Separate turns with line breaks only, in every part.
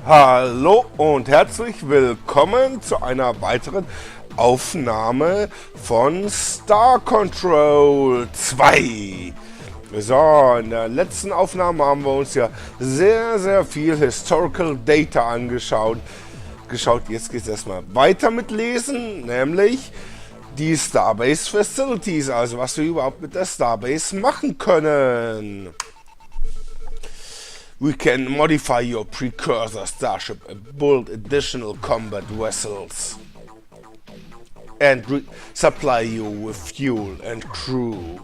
Hallo und herzlich willkommen zu einer weiteren Aufnahme von Star Contol 2. So, in der letzten Aufnahme haben wir uns ja sehr viel Historical Data angeschaut. Jetzt geht es erstmal weiter mit Lesen, nämlich die Starbase Facilities, also was wir überhaupt mit der Starbase machen können. We can modify your precursor starship and build additional combat vessels and supply you with fuel and crew.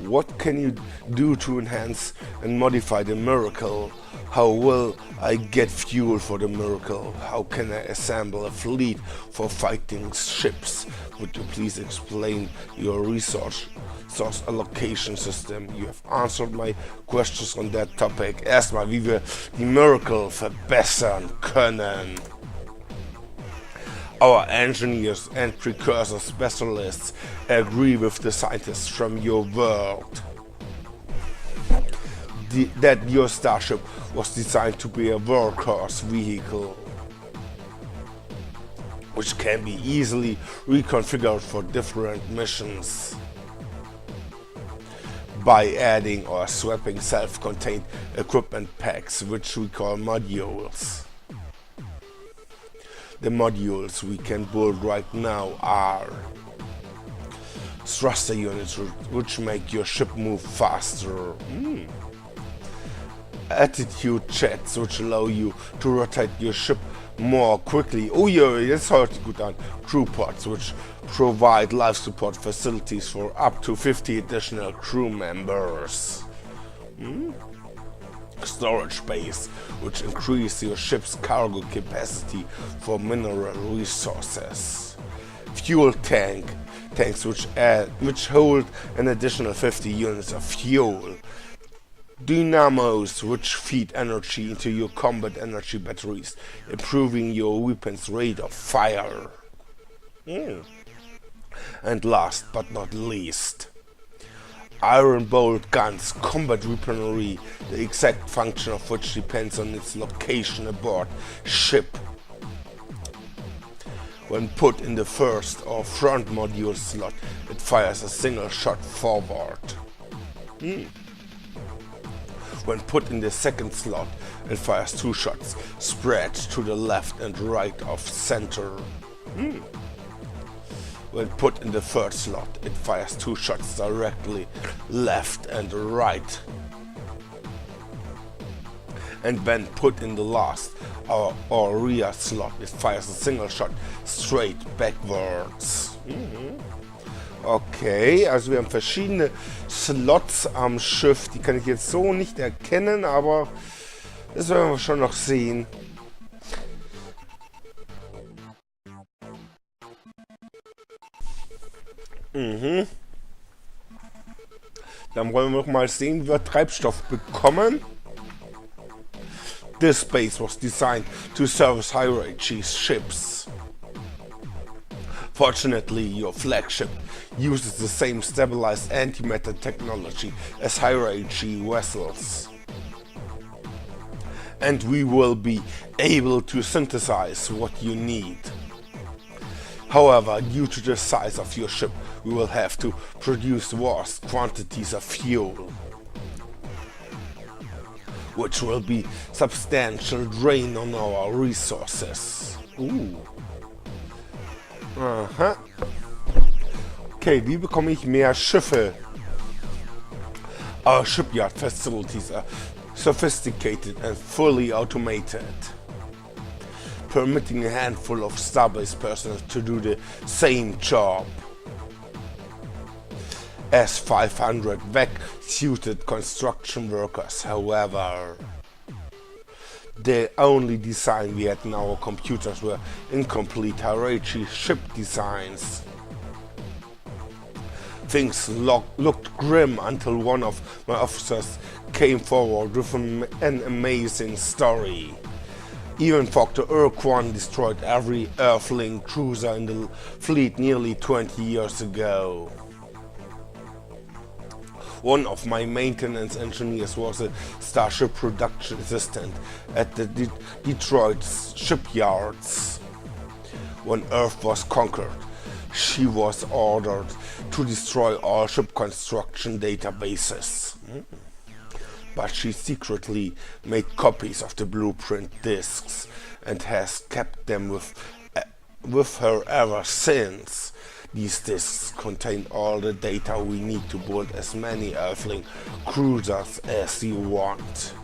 What can you do to enhance and modify the Miracle? How will I get fuel for the Miracle? How can I assemble a fleet for fighting ships? Would you please explain your resource allocation system? You have answered my questions on that topic. Erstmal, wie wir die Miracle verbessern können. Our engineers and precursor specialists agree with the scientists from your world that your starship was designed to be a workhorse vehicle, which can be easily reconfigured for different missions by adding or swapping self-contained equipment packs, which we call modules. The modules we can build right now are thruster units, which make your ship move faster, attitude jets, which allow you to rotate your ship more quickly. Oh yeah, jetzt hört sich gut an. Crew pods, which provide life support facilities for up to 50 additional crew members. Storage space, which increase your ship's cargo capacity for mineral resources. Fuel tanks which hold an additional 50 units of fuel. Dynamos, which feed energy into your combat energy batteries, improving your weapon's rate of fire. And last but not least, iron bolt guns, combat weaponry, the exact function of which depends on its location aboard ship. When put in the first or front module slot, it fires a single shot forward. When put in the second slot, it fires 2 shots, spread to the left and right of center. When put in the third slot, it fires 2 shots directly left and right. And when put in the last or rear slot, it fires a single shot straight backwards. Okay, also wir haben verschiedene Slots am Schiff, die kann ich jetzt so nicht erkennen, aber das werden wir schon noch sehen. Dann wollen wir noch mal sehen, wie wir Treibstoff bekommen. This base was designed to service hierarchy ships. Fortunately, your flagship uses the same stabilized antimatter technology as hierarchy vessels. And we will be able to synthesize what you need. However, due to the size of your ship, we will have to produce vast quantities of fuel, which will be substantial drain on our resources. Okay, wie bekomme ich mehr Schiffe? Our shipyard facilities are sophisticated and fully automated, permitting a handful of Starbase personnel to do the same job as 500 vac-suited construction workers. However, the only design we had in our computers were incomplete hierarchy ship designs. Things looked grim until one of my officers came forward with an amazing story. Even Factor Urquan destroyed every Earthling cruiser in the fleet nearly 20 years ago. One of my maintenance engineers was a Starship production assistant at the Detroit shipyards. When Earth was conquered, she was ordered to destroy all ship construction databases. But she secretly made copies of the blueprint disks and has kept them with her ever since. These disks contain all the data we need to build as many Earthling cruisers as you want.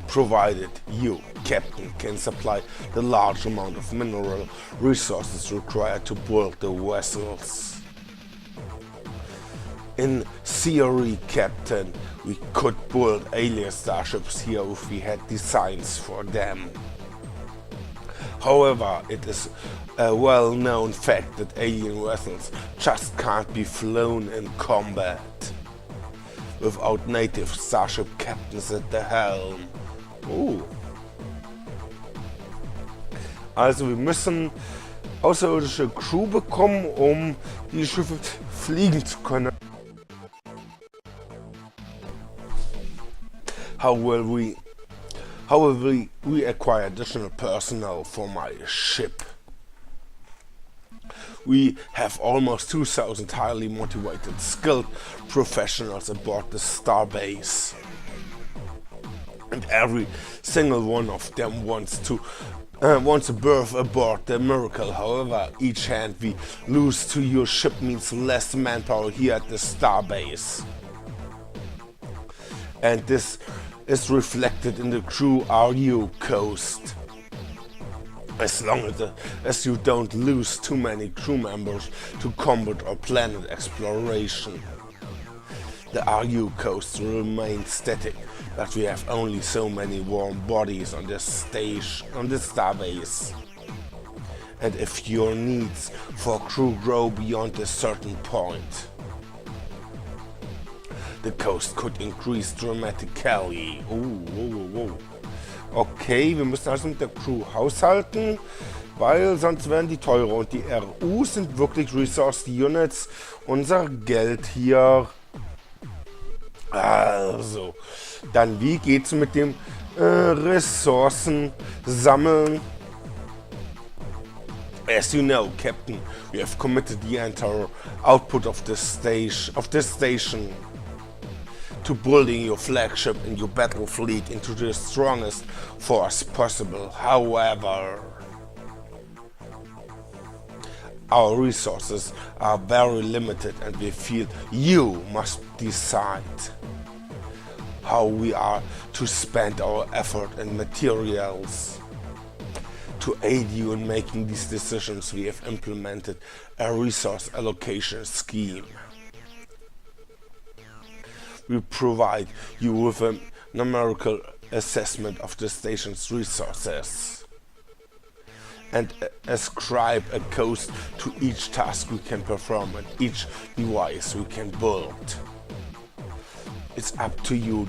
Provided you, Captain, can supply the large amount of mineral resources required to build the vessels. In theory, Captain, we could build alien starships here if we had designs for them. However, it is a well-known fact that alien vessels just can't be flown in combat without native starship captains at the helm. Also wir müssen außerirdische Crew bekommen, um die Schiffe fliegen zu können. How will we acquire additional personnel for my ship? We have almost 2,000 highly motivated, skilled professionals aboard the starbase. And every single one of them wants to berth aboard the Miracle. However, each hand we lose to your ship means less manpower here at the starbase. And this is reflected in the crew RU cost. As long as you don't lose too many crew members to combat or planet exploration. The RU coast remain static, but we have only so many warm bodies on the starbase. And if your needs for crew grow beyond a certain point, the cost could increase dramatically. Okay, wir müssen also mit der Crew haushalten, weil sonst werden die teurer. Und die RU sind wirklich Resource Units, unser Geld hier. Also, dann wie geht's mit dem Ressourcen sammeln? As you know, Captain, we have committed the entire output of this station to building your flagship and your battle fleet into the strongest force possible. However, our resources are very limited and we feel you must decide how we are to spend our effort and materials. To aid you in making these decisions, we have implemented a resource allocation scheme. We provide you with a numerical assessment of the station's resources and ascribe a cost to each task we can perform and each device we can build. It's up to you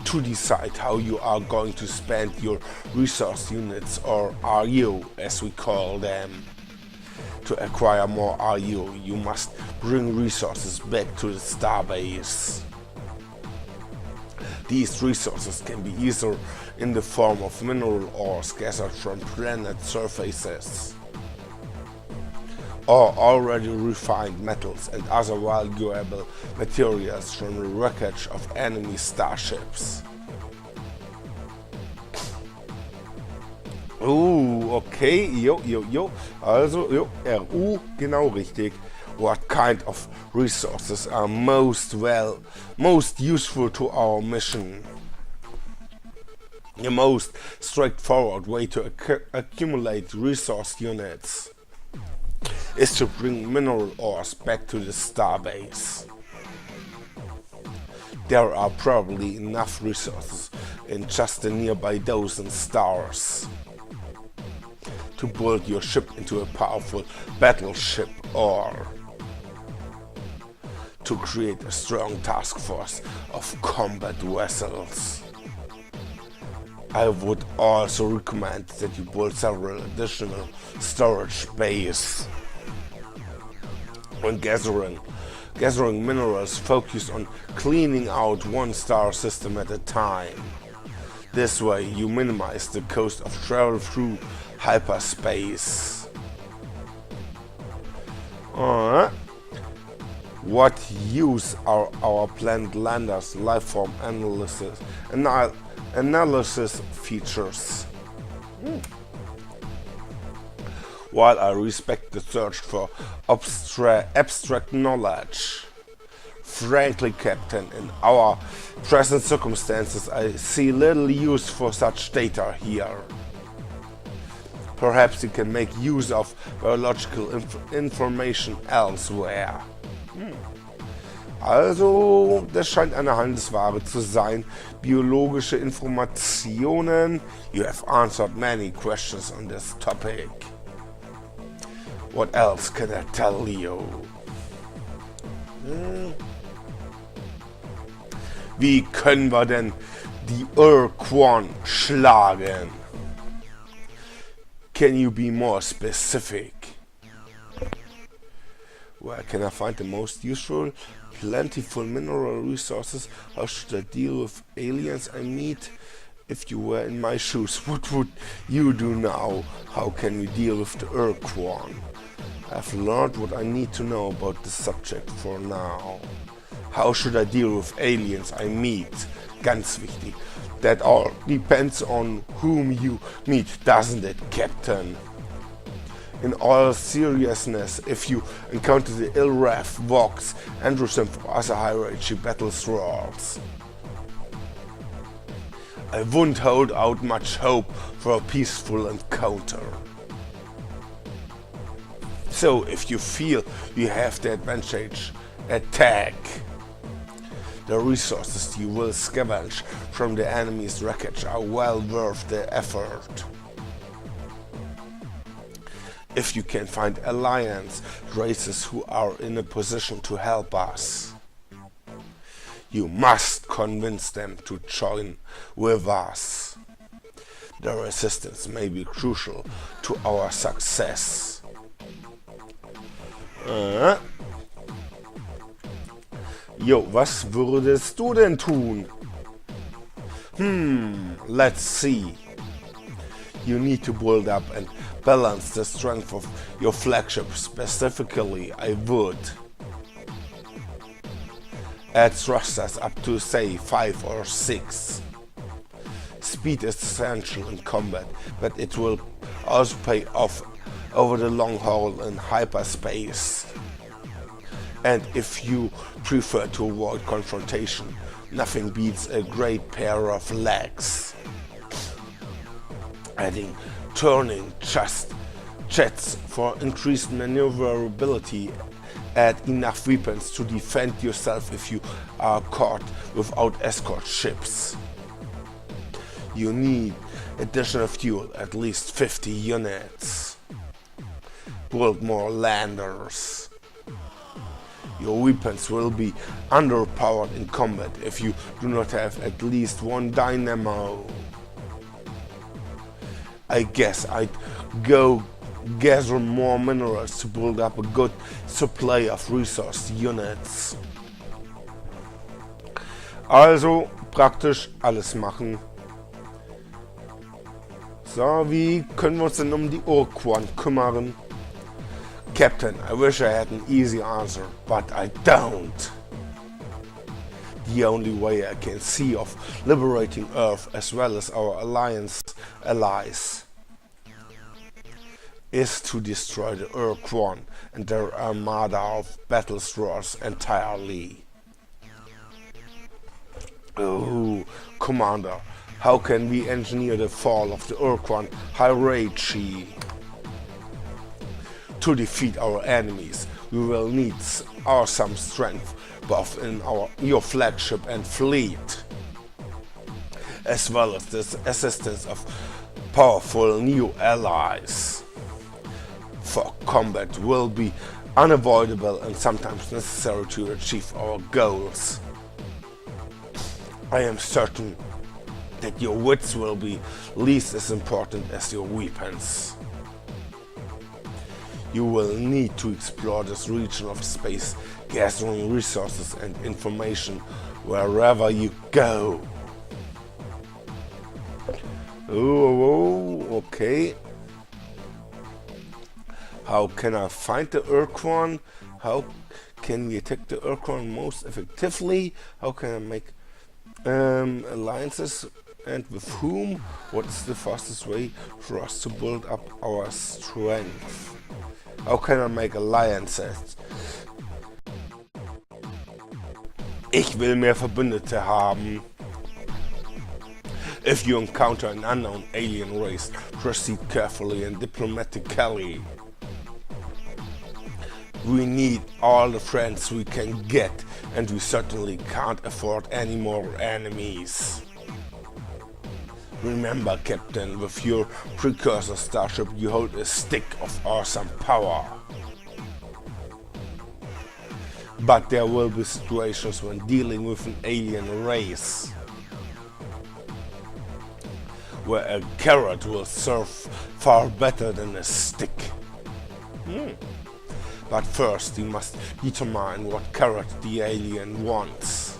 to decide how you are going to spend your resource units, or RU as we call them. To acquire more RU, you must bring resources back to the starbase. These resources can be either in the form of mineral ores gathered from planet surfaces, or already refined metals and other valuable materials from the wreckage of enemy starships. Okay, also, RU, genau richtig. What kind of resources are most useful to our mission? The most straightforward way to accumulate resource units is to bring mineral ores back to the starbase. There are probably enough resources in just a nearby dozen stars to build your ship into a powerful battleship, or to create a strong task force of combat vessels. I would also recommend that you build several additional storage bays. When gathering gathering minerals focused on cleaning out one star system at a time. This way you minimize the cost of travel through hyperspace. What use are our planet landers' lifeform analysis features? While I respect the search for abstract knowledge, frankly, Captain, in our present circumstances, I see little use for such data here. Perhaps you can make use of biological information elsewhere. Also, das scheint eine Handelsware zu sein. Biologische Informationen. You have answered many questions on this topic. What else can I tell you? Wie können wir denn die Urquan schlagen? Can you be more specific? Where can I find the most useful, plentiful mineral resources? How should I deal with aliens I meet? If you were in my shoes, what would you do now? How can we deal with the Urquan? I've learned what I need to know about the subject for now. How should I deal with aliens I meet? Ganz wichtig. That all depends on whom you meet, doesn't it, Captain? In all seriousness, if you encounter the Ilraf, Vox, Androsym or other hierarchy battle thralls, I wouldn't hold out much hope for a peaceful encounter. So, if you feel you have the advantage, attack. The resources you will scavenge from the enemy's wreckage are well worth the effort. If you can find alliance races who are in a position to help us, you must convince them to join with us. Their assistance may be crucial to our success. Was würdest du denn tun? Let's see. You need to build up and balance the strength of your flagship. Specifically, I would add thrusters up to, say, 5 or 6. Speed is essential in combat, but it will also pay off over the long haul in hyperspace. And if you prefer to avoid confrontation, nothing beats a great pair of legs. Adding turning jets for increased maneuverability. Add enough weapons to defend yourself if you are caught without escort ships. You need additional fuel, at least 50 units. Build more landers. Your weapons will be underpowered in combat if you do not have at least one dynamo. I guess I'd go gather more minerals to build up a good supply of resource units. Also praktisch alles machen. So, wie können wir uns denn um die Urquan kümmern? Captain, I wish I had an easy answer, but I don't. The only way I can see of liberating Earth as well as our allies is to destroy the Urquan and their armada of battle thralls entirely. Oh, Commander, how can we engineer the fall of the Urquan hierarchy? To defeat our enemies, we will need some strength, both in your flagship and fleet, as well as the assistance of powerful new allies. For combat will be unavoidable and sometimes necessary to achieve our goals. I am certain that your wits will be least as important as your weapons. You will need to explore this region of space gathering resources and information wherever you go. Oh, okay. How can I find the Urquan? How can we attack the Urquan most effectively? How can I make alliances, and with whom? What is the fastest way for us to build up our strength? How can I make alliances? Ich will mehr Verbündete haben. If you encounter an unknown alien race, proceed carefully and diplomatically. We need all the friends we can get, and we certainly can't afford any more enemies. Remember, Captain, with your precursor starship you hold a stick of awesome power. But there will be situations when dealing with an alien race where a carrot will serve far better than a stick. But first you must determine what carrot the alien wants.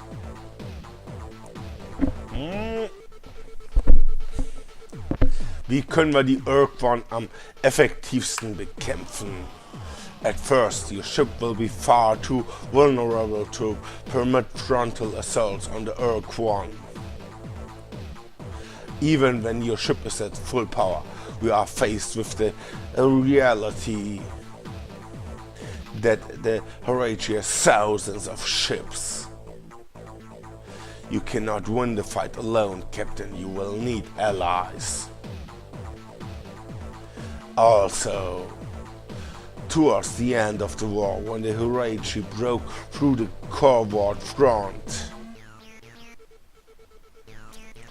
Wie können wir die Urquan am effektivsten bekämpfen? At first, your ship will be far too vulnerable to permit frontal assaults on the Urquan. Even when your ship is at full power, we are faced with the reality that the Horatio has thousands of ships. You cannot win the fight alone, Captain. You will need allies. Also, towards the end of the war, when the Horatio broke through the covert front,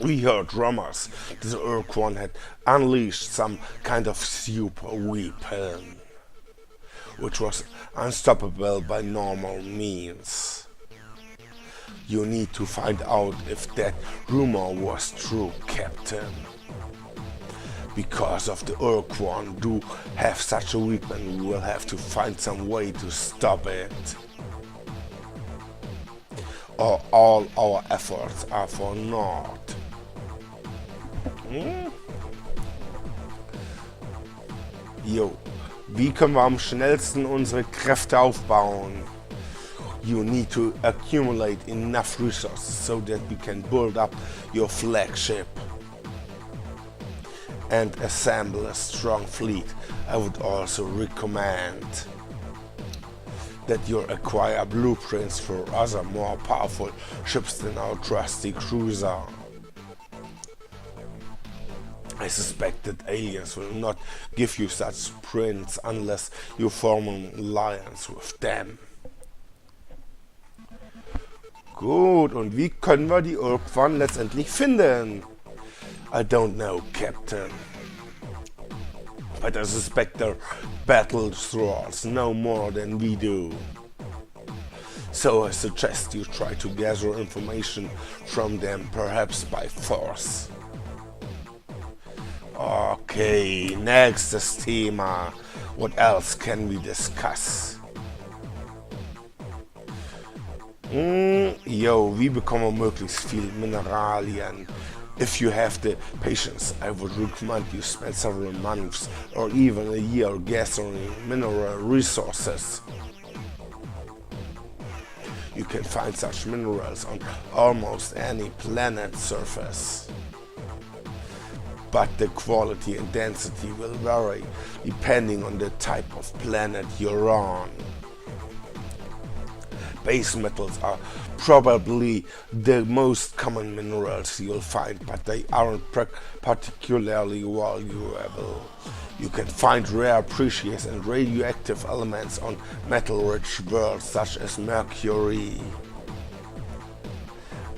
we heard rumors that the Urquan had unleashed some kind of super weapon, which was unstoppable by normal means. You need to find out if that rumor was true, Captain. Because of the Urquan do have such a weapon, we will have to find some way to stop it. Or all our efforts are for naught. Jo, wie können wir am schnellsten unsere Kräfte aufbauen? You need to accumulate enough resources so that we can build up your flagship and assemble a strong fleet. I would also recommend that you acquire blueprints for other more powerful ships than our trusty cruiser. I suspect that aliens will not give you such prints unless you form an alliance with them. Gut, und wie können wir die Urquan letztendlich finden? I don't know, Captain. But I suspect their battle thralls know more than we do. So I suggest you try to gather information from them, perhaps by force. Okay, nächstes Thema. What else can we discuss? Wie bekommen wir möglichst viel Mineralien? If you have the patience, I would recommend you spend several months or even a year gathering mineral resources. You can find such minerals on almost any planet surface. But the quality and density will vary depending on the type of planet you're on. Base metals are probably the most common minerals you'll find, but they aren't particularly valuable. You can find rare, precious and radioactive elements on metal-rich worlds such as Mercury.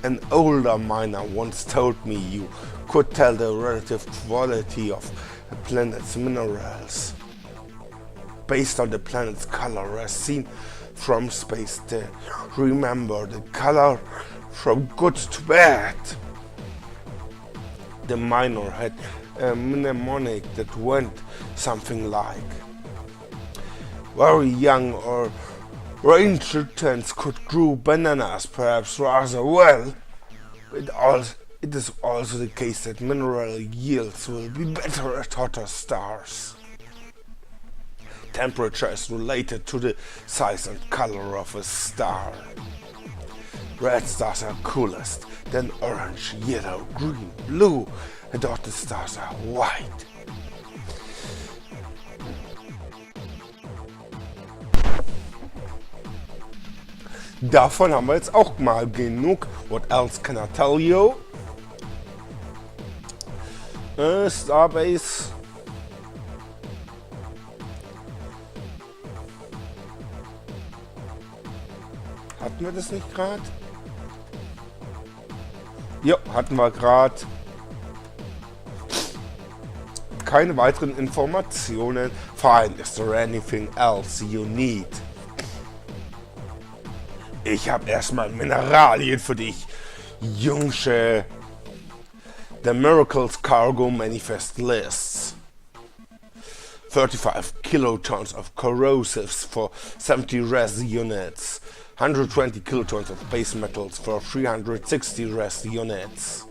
An older miner once told me you could tell the relative quality of a planet's minerals based on the planet's color as seen from space. To remember the color from good to bad. The miner had a mnemonic that went something like: very young or Ranger tents could grow bananas perhaps rather well. It is also the case that mineral yields will be better at hotter stars. Temperature is related to the size and color of a star. Red stars are coolest, then orange, yellow, green, blue, and dotted stars are white. Davon haben wir jetzt auch mal genug. What else can I tell you? Starbase. Hatten wir das nicht gerade? Ja, hatten wir gerade. Keine weiteren Informationen. Fine, is there anything else you need? Ich habe erstmal Mineralien für dich, Jungsche. The Miracles Cargo Manifest lists 35 kilotons of corrosives for 70 res units, 120 kilotons of base metals for 360 res units,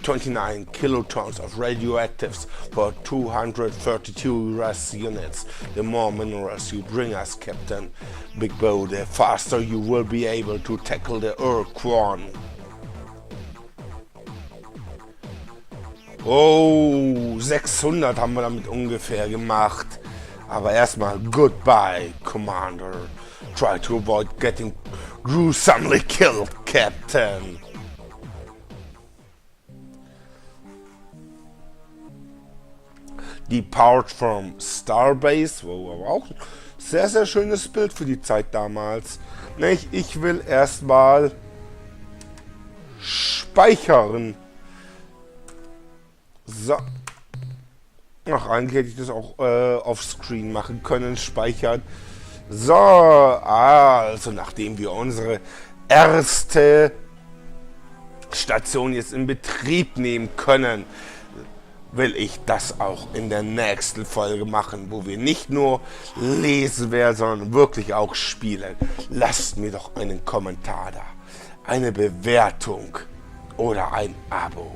29 kilotons of radioactives for 232 res units. The more minerals you bring us, Captain Big Bow, the faster you will be able to tackle the Urquan. Oh, 600 haben wir damit ungefähr gemacht. Aber erstmal goodbye, Commander. Try to avoid getting gruesomely killed, Captain. Depart from Starbase. Wow, auch ein sehr, sehr schönes Bild für die Zeit damals. Ich will erstmal speichern. So. Ach, eigentlich hätte ich das auch offscreen machen können, speichern. So, also nachdem wir unsere erste Station jetzt in Betrieb nehmen können, will ich das auch in der nächsten Folge machen, wo wir nicht nur lesen werden, sondern wirklich auch spielen. Lasst mir doch einen Kommentar da, eine Bewertung oder ein Abo.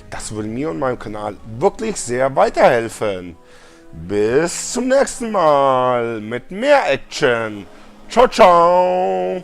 Das würde mir und meinem Kanal wirklich sehr weiterhelfen. Bis zum nächsten Mal mit mehr Action. Ciao, ciao.